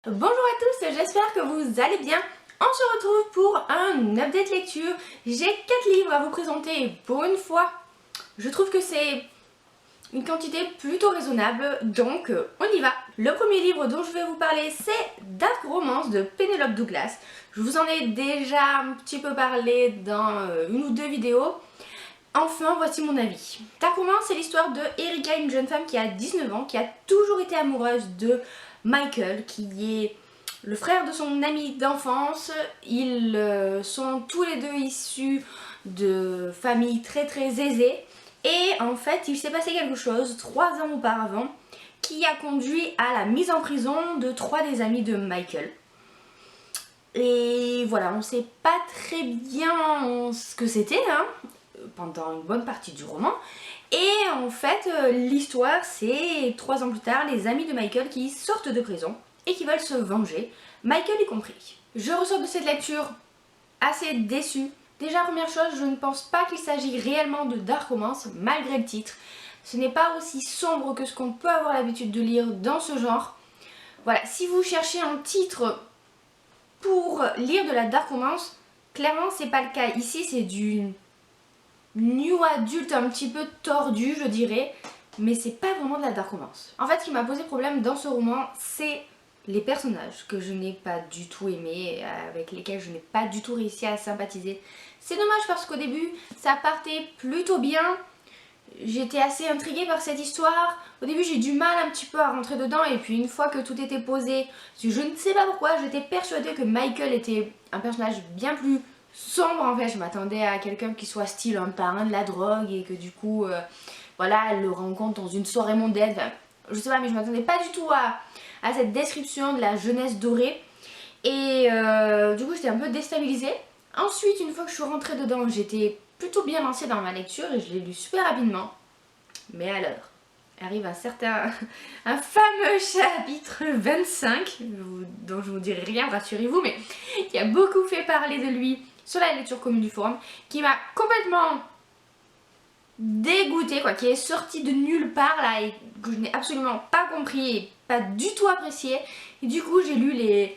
Bonjour à tous, j'espère que vous allez bien. On se retrouve pour un update lecture. J'ai 4 livres à vous présenter pour une fois. Je trouve que c'est une quantité plutôt raisonnable, donc on y va. Le premier livre dont je vais vous parler, c'est Dark Romance de Penelope Douglas. Je vous en ai déjà un petit peu parlé dans une ou deux vidéos. Enfin, voici mon avis. Dark Romance, c'est l'histoire de Erika, une jeune femme qui a 19 ans, qui a toujours été amoureuse de Michael, qui est le frère de son ami d'enfance. Ils sont tous les deux issus de familles très aisées. Et en fait, il s'est passé quelque chose 3 ans auparavant qui a conduit à la mise en prison de 3 des amis de Michael. Et voilà, on ne sait pas très bien ce que c'était pendant une bonne partie du roman. Et en fait, l'histoire, c'est 3 ans plus tard, les amis de Michael qui sortent de prison et qui veulent se venger, Michael y compris. Je ressors de cette lecture assez déçue. Déjà, première chose, je ne pense pas qu'il s'agit réellement de Dark Romance, malgré le titre. Ce n'est pas aussi sombre que ce qu'on peut avoir l'habitude de lire dans ce genre. Voilà, si vous cherchez un titre pour lire de la Dark Romance, clairement, c'est pas le cas. Ici, c'est du new adulte un petit peu tordu, je dirais, mais c'est pas vraiment de la Dark Romance. En fait, ce qui m'a posé problème dans ce roman, c'est les personnages que je n'ai pas du tout aimés, avec lesquels je n'ai pas du tout réussi à sympathiser. C'est dommage parce qu'au début, ça partait plutôt bien. J'étais assez intriguée par cette histoire. Au début, j'ai du mal un petit peu à rentrer dedans, et puis une fois que tout était posé, je ne sais pas pourquoi, j'étais persuadée que Michael était un personnage bien plus sombre. En fait, je m'attendais à quelqu'un qui soit style un parrain de la drogue et que du coup, voilà, elle le rencontre dans une soirée mondaine. Enfin, je sais pas, mais je m'attendais pas du tout à cette description de la jeunesse dorée. Et du coup, j'étais un peu déstabilisée. Ensuite, une fois que je suis rentrée dedans, j'étais plutôt bien lancée dans ma lecture et je l'ai lu super rapidement. Mais alors, arrive un fameux chapitre 25, dont je vous dirai rien, rassurez-vous, mais qui a beaucoup fait parler de lui sur la lecture commune du forum, qui m'a complètement dégoûtée, quoi, qui est sorti de nulle part là et que je n'ai absolument pas compris et pas du tout apprécié. Et du coup, j'ai lu les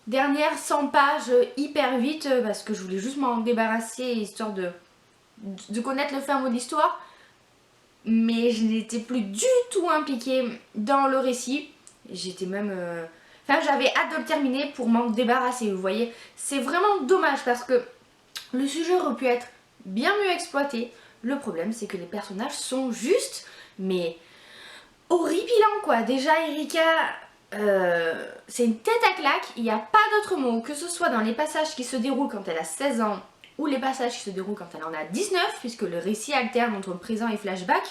dernières 100 pages hyper vite parce que je voulais juste m'en débarrasser histoire de connaître le fin mot de l'histoire. Mais je n'étais plus du tout impliquée dans le récit. J'étais même... Enfin, j'avais hâte de le terminer pour m'en débarrasser, vous voyez. C'est vraiment dommage parce que le sujet aurait pu être bien mieux exploité. Le problème, c'est que les personnages sont juste, mais horripilants, quoi. Déjà, Erika, c'est une tête à claque. Il n'y a pas d'autre mot, que ce soit dans les passages qui se déroulent quand elle a 16 ans ou les passages qui se déroulent quand elle en a 19, puisque le récit alterne entre présent et flashback.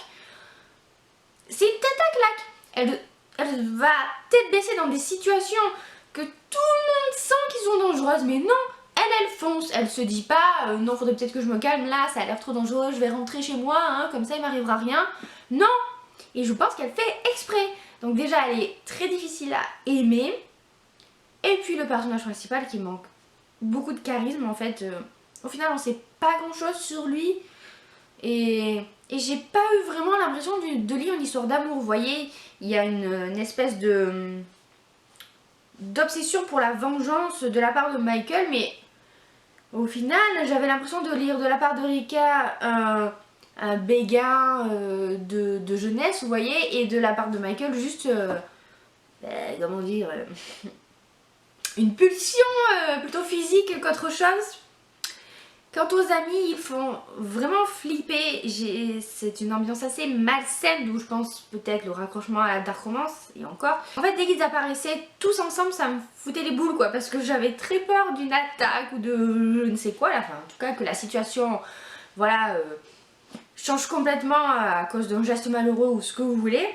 C'est une tête à claque. Elle va tête baissée dans des situations que tout le monde sent qui sont dangereuses, mais non, elle fonce. Elle se dit pas non, faudrait peut-être que je me calme là, ça a l'air trop dangereux, je vais rentrer chez moi, comme ça il m'arrivera rien. Non. Et je pense qu'elle fait exprès. Donc déjà, elle est très difficile à aimer. Et puis le personnage principal qui manque beaucoup de charisme en fait. Au final, on sait pas grand chose sur lui. Et j'ai pas eu vraiment l'impression de lire une histoire d'amour. Vous voyez, il y a une espèce d'obsession pour la vengeance de la part de Michael, mais au final, j'avais l'impression de lire de la part de Rika un béguin de jeunesse, vous voyez, et de la part de Michael juste, comment dire, une pulsion plutôt physique qu'autre chose. Quant aux amis, ils font vraiment flipper. C'est une ambiance assez malsaine, d'où je pense peut-être le raccrochement à la Dark Romance, et encore. En fait, dès qu'ils apparaissaient tous ensemble, ça me foutait les boules, quoi, parce que j'avais très peur d'une attaque ou de je ne sais quoi, là. Enfin, en tout cas, que la situation, voilà, change complètement à cause d'un geste malheureux ou ce que vous voulez.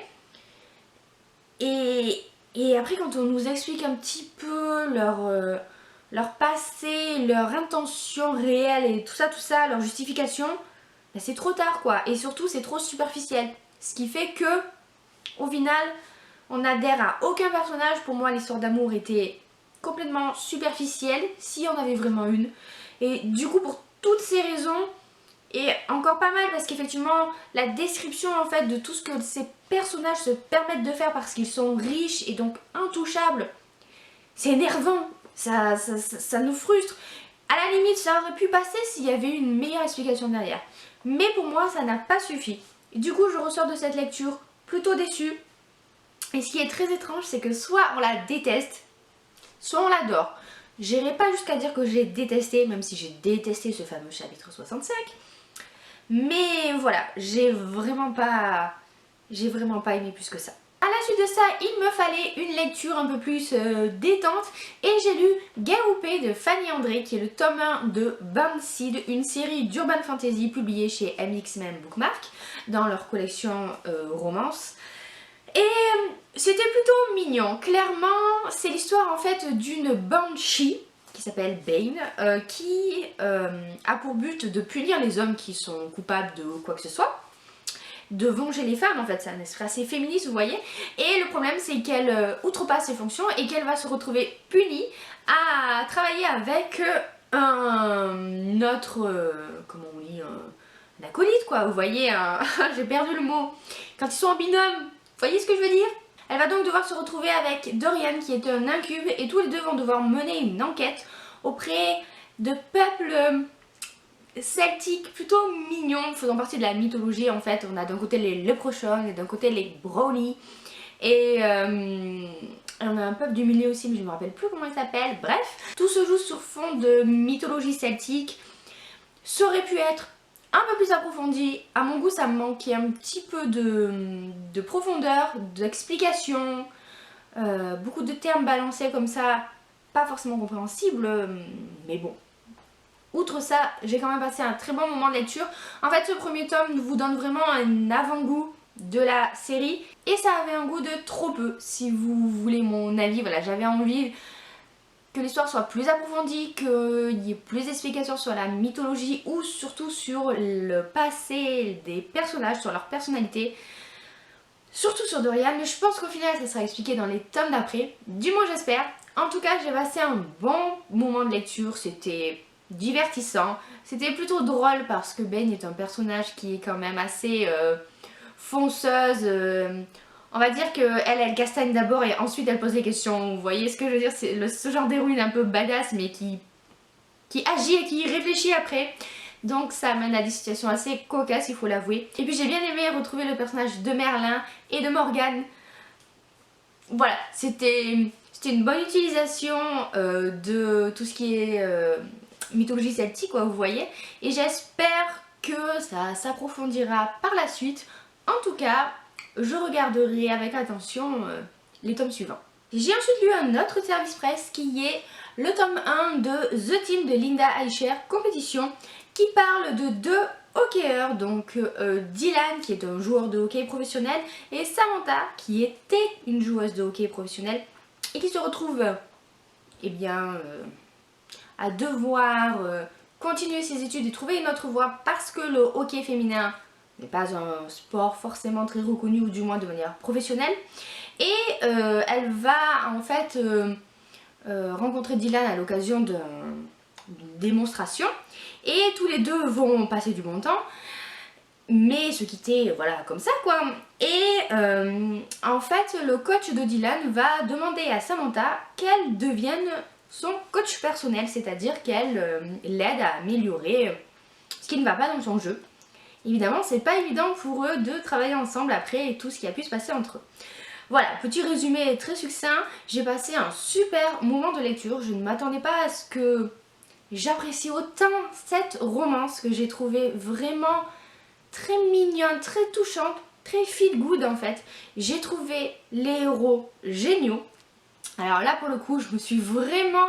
Et après, quand on nous explique un petit peu leur passé, leur intention réelle et tout ça, leur justification, ben c'est trop tard, quoi. Et surtout, c'est trop superficiel. Ce qui fait que, au final, on n'adhère à aucun personnage. Pour moi, l'histoire d'amour était complètement superficielle, s'il y en avait vraiment une. Et du coup, pour toutes ces raisons, et encore pas mal parce qu'effectivement, la description en fait de tout ce que ces personnages se permettent de faire parce qu'ils sont riches et donc intouchables, c'est énervant, ça nous frustre. À la limite, ça aurait pu passer s'il y avait eu une meilleure explication derrière. Mais pour moi, ça n'a pas suffi. Et du coup, je ressors de cette lecture plutôt déçue. Et ce qui est très étrange, c'est que soit on la déteste, soit on l'adore. J'irai pas jusqu'à dire que j'ai détesté, même si j'ai détesté ce fameux chapitre 65. Mais voilà, j'ai vraiment pas aimé plus que ça. À la suite de ça, il me fallait une lecture un peu plus détente et j'ai lu Gaoupé de Fanny André qui est le tome 1 de Bound Seed, une série d'urban fantasy publiée chez MXM Bookmark dans leur collection romance. Et c'était plutôt mignon. Clairement, c'est l'histoire en fait d'une banshee qui s'appelle Bane qui a pour but de punir les hommes qui sont coupables de quoi que ce soit, de venger les femmes en fait, c'est un esprit assez féministe vous voyez, et le problème c'est qu'elle outrepasse ses fonctions et qu'elle va se retrouver punie à travailler avec un autre, comment on dit, un acolyte quoi, vous voyez, j'ai perdu le mot, quand ils sont en binôme, vous voyez ce que je veux dire? Elle va donc devoir se retrouver avec Dorian qui est un incube et tous les deux vont devoir mener une enquête auprès de peuples celtiques plutôt mignons faisant partie de la mythologie en fait. On a d'un côté les Leprechauns et d'un côté les Brownies et on a un peuple du milieu aussi mais je ne me rappelle plus comment il s'appelle. Bref, tout se joue sur fond de mythologie celtique. Ça aurait pu être un peu plus approfondi. À mon goût ça me manquait un petit peu de profondeur, d'explication, beaucoup de termes balancés comme ça, pas forcément compréhensibles, mais bon. Outre ça, j'ai quand même passé un très bon moment de lecture. En fait, ce premier tome vous donne vraiment un avant-goût de la série et ça avait un goût de trop peu, si vous voulez mon avis. Voilà, j'avais envie que l'histoire soit plus approfondie, qu'il y ait plus d'explications sur la mythologie ou surtout sur le passé des personnages, sur leur personnalité. Surtout sur Dorian, mais je pense qu'au final ça sera expliqué dans les tomes d'après. Du moins j'espère. En tout cas, j'ai passé un bon moment de lecture, c'était divertissant. C'était plutôt drôle parce que Ben est un personnage qui est quand même assez fonceuse. On va dire qu'elle castagne d'abord et ensuite elle pose les questions. Vous voyez ce que je veux dire? C'est ce genre d'héroïne un peu badass mais qui agit et qui réfléchit après. Donc ça amène à des situations assez cocasses, il faut l'avouer. Et puis j'ai bien aimé retrouver le personnage de Merlin et de Morgane. Voilà, c'était une bonne utilisation de tout ce qui est mythologie celtique, quoi, vous voyez. Et j'espère que ça s'approfondira par la suite. En tout cas, je regarderai avec attention les tomes suivants. J'ai ensuite lu un autre service presse qui est le tome 1 de The Team de Linda Eicher, compétition, qui parle de deux hockeyeurs, donc Dylan qui est un joueur de hockey professionnel et Samantha qui était une joueuse de hockey professionnelle et qui se retrouve eh bien, à devoir continuer ses études et trouver une autre voie parce que le hockey féminin n'est pas un sport forcément très reconnu ou du moins de manière professionnelle. Et elle va en fait rencontrer Dylan à l'occasion d'une démonstration et tous les deux vont passer du bon temps mais se quitter voilà comme ça quoi. Et en fait le coach de Dylan va demander à Samantha qu'elle devienne son coach personnel, c'est-à-dire qu'elle l'aide à améliorer ce qui ne va pas dans son jeu. Évidemment c'est pas évident pour eux de travailler ensemble après tout ce qui a pu se passer entre eux. Voilà, petit résumé très succinct, j'ai passé un super moment de lecture, je ne m'attendais pas à ce que j'apprécie autant cette romance que j'ai trouvée vraiment très mignonne, très touchante, très feel good en fait. J'ai trouvé les héros géniaux. Alors là pour le coup je me suis vraiment...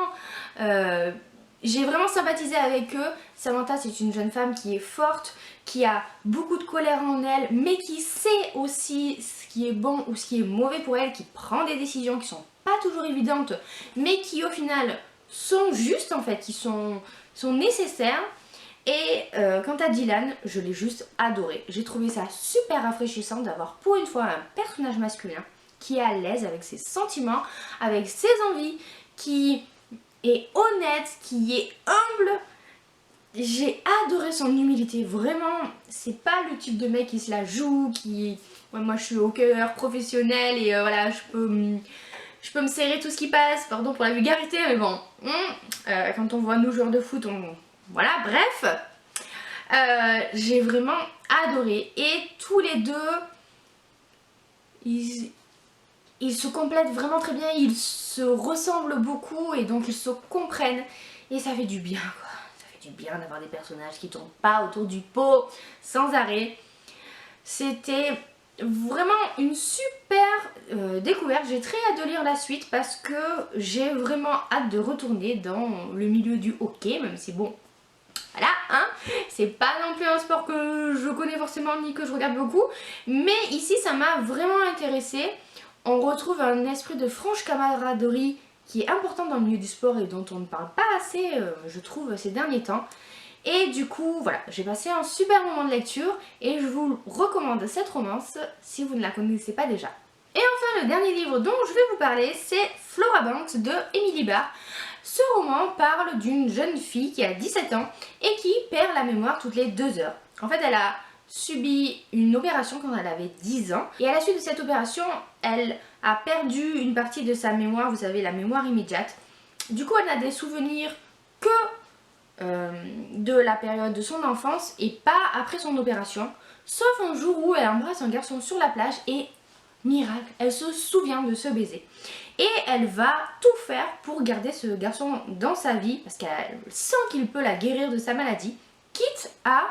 j'ai vraiment sympathisé avec eux. Samantha c'est une jeune femme qui est forte, qui a beaucoup de colère en elle, mais qui sait aussi ce qui est bon ou ce qui est mauvais pour elle, qui prend des décisions qui sont pas toujours évidentes, mais qui au final sont justes en fait, qui sont nécessaires. Et quant à Dylan, je l'ai juste adoré. J'ai trouvé ça super rafraîchissant d'avoir pour une fois un personnage masculin qui est à l'aise avec ses sentiments, avec ses envies, qui est honnête, qui est humble. J'ai adoré son humilité, vraiment, c'est pas le type de mec qui se la joue, qui... Ouais, moi je suis hockeyeur professionnel et voilà, je peux je peux me serrer tout ce qui passe, pardon pour la vulgarité, mais bon, quand on voit nos joueurs de foot, voilà, bref, j'ai vraiment adoré, et tous les deux, ils se complètent vraiment très bien, ils se ressemblent beaucoup, et donc ils se comprennent, et ça fait du bien, quoi. Ça fait du bien d'avoir des personnages qui tournent pas autour du pot sans arrêt. C'était vraiment une super découverte. J'ai très hâte de lire la suite parce que j'ai vraiment hâte de retourner dans le milieu du hockey, même si bon, voilà, hein, c'est pas non plus un sport que je connais forcément ni que je regarde beaucoup, mais ici ça m'a vraiment intéressée. On retrouve un esprit de franche camaraderie qui est important dans le milieu du sport et dont on ne parle pas assez, je trouve, ces derniers temps. Et du coup, voilà, j'ai passé un super moment de lecture et je vous recommande cette romance si vous ne la connaissez pas déjà. Et enfin, le dernier livre dont je vais vous parler, c'est Flora Banks de Emily Barr. Ce roman parle d'une jeune fille qui a 17 ans et qui perd la mémoire toutes les 2 heures. En fait, elle a subi une opération quand elle avait 10 ans et à la suite de cette opération, elle a perdu une partie de sa mémoire, vous savez, la mémoire immédiate. Du coup, elle n'a des souvenirs que de la période de son enfance et pas après son opération, sauf un jour où elle embrasse un garçon sur la plage et miracle, elle se souvient de ce baiser. Et elle va tout faire pour garder ce garçon dans sa vie parce qu'elle sent qu'il peut la guérir de sa maladie, quitte à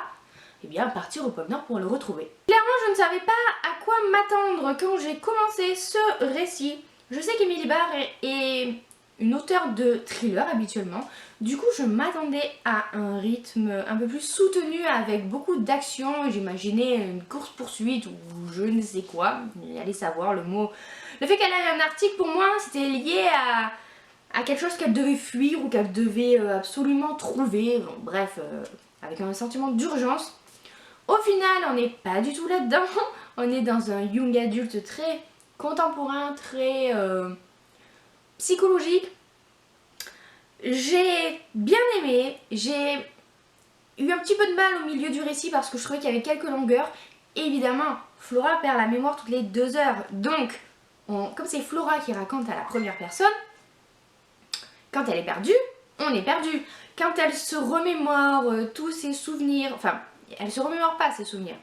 partir au pôle Nord pour le retrouver. Clairement, je ne savais pas à quoi m'attendre quand j'ai commencé ce récit. Je sais qu'Emily Barr est une auteure de thriller habituellement, du coup je m'attendais à un rythme un peu plus soutenu avec beaucoup d'action, j'imaginais une course-poursuite ou je ne sais quoi, allez savoir le mot. Le fait qu'elle ait un article pour moi c'était lié à quelque chose qu'elle devait fuir ou qu'elle devait absolument trouver, bon, bref, avec un sentiment d'urgence. Au final on n'est pas du tout là-dedans, on est dans un young adulte très contemporain, très psychologique. J'ai bien aimé, j'ai eu un petit peu de mal au milieu du récit parce que je trouvais qu'il y avait quelques longueurs. Évidemment, Flora perd la mémoire toutes les 2 heures, donc comme c'est Flora qui raconte à la première personne, quand elle est perdue, on est perdu. Quand elle se remémore tous ses souvenirs, enfin, elle se remémore pas ses souvenirs,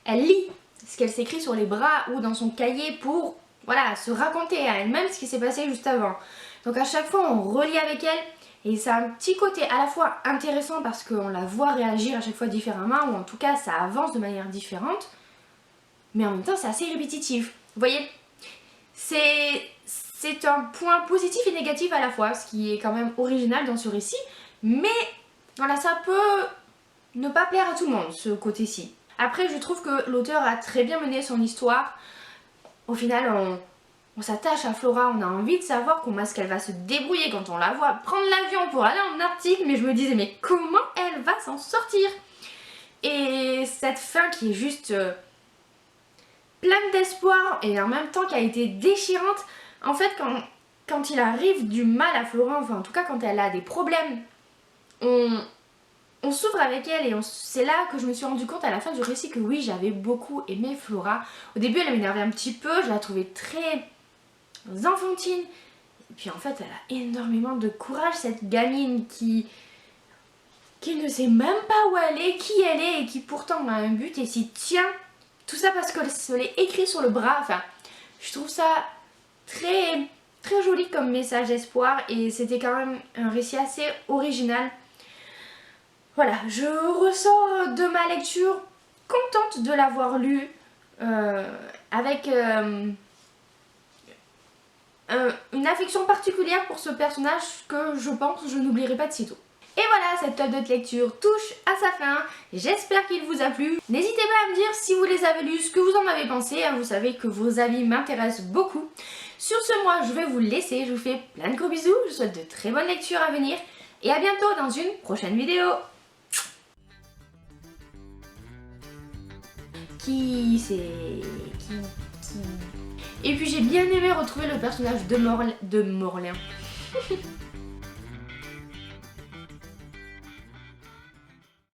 elle lit ce qu'elle s'écrit sur les bras ou dans son cahier pour, voilà, se raconter à elle-même ce qui s'est passé juste avant. Donc à chaque fois on relit avec elle et ça a un petit côté à la fois intéressant parce qu'on la voit réagir à chaque fois différemment ou en tout cas ça avance de manière différente, mais en même temps c'est assez répétitif. Vous voyez, c'est un point positif et négatif à la fois, ce qui est quand même original dans ce récit, mais voilà, ça peut ne pas plaire à tout le monde ce côté-ci. Après je trouve que l'auteur a très bien mené son histoire. Au final on s'attache à Flora, on a envie de savoir comment est-ce qu'elle va se débrouiller quand on la voit prendre l'avion pour aller en Arctique, mais je me disais mais comment elle va s'en sortir? Et cette fin qui est juste pleine d'espoir et en même temps qui a été déchirante, en fait quand il arrive du mal à Flora, enfin en tout cas quand elle a des problèmes, on s'ouvre avec elle et c'est là que je me suis rendu compte à la fin du récit que oui, j'avais beaucoup aimé Flora. Au début elle m'énervait un petit peu, je la trouvais très enfantine. Et puis en fait elle a énormément de courage, cette gamine qui ne sait même pas où elle est, qui elle est et qui pourtant a un but et s'y tient. Tout ça parce qu'elle se l'est écrit sur le bras. Enfin, je trouve ça très, très joli comme message d'espoir et c'était quand même un récit assez original. Voilà, je ressors de ma lecture contente de l'avoir lu avec une affection particulière pour ce personnage que je pense je n'oublierai pas de sitôt. Et voilà, cette table de lecture touche à sa fin. J'espère qu'il vous a plu. N'hésitez pas à me dire si vous les avez lus, ce que vous en avez pensé. Vous savez que vos avis m'intéressent beaucoup. Sur ce, moi, je vais vous laisser. Je vous fais plein de gros bisous. Je vous souhaite de très bonnes lectures à venir. Et à bientôt dans une prochaine vidéo. Et puis j'ai bien aimé retrouver le personnage de Morlin.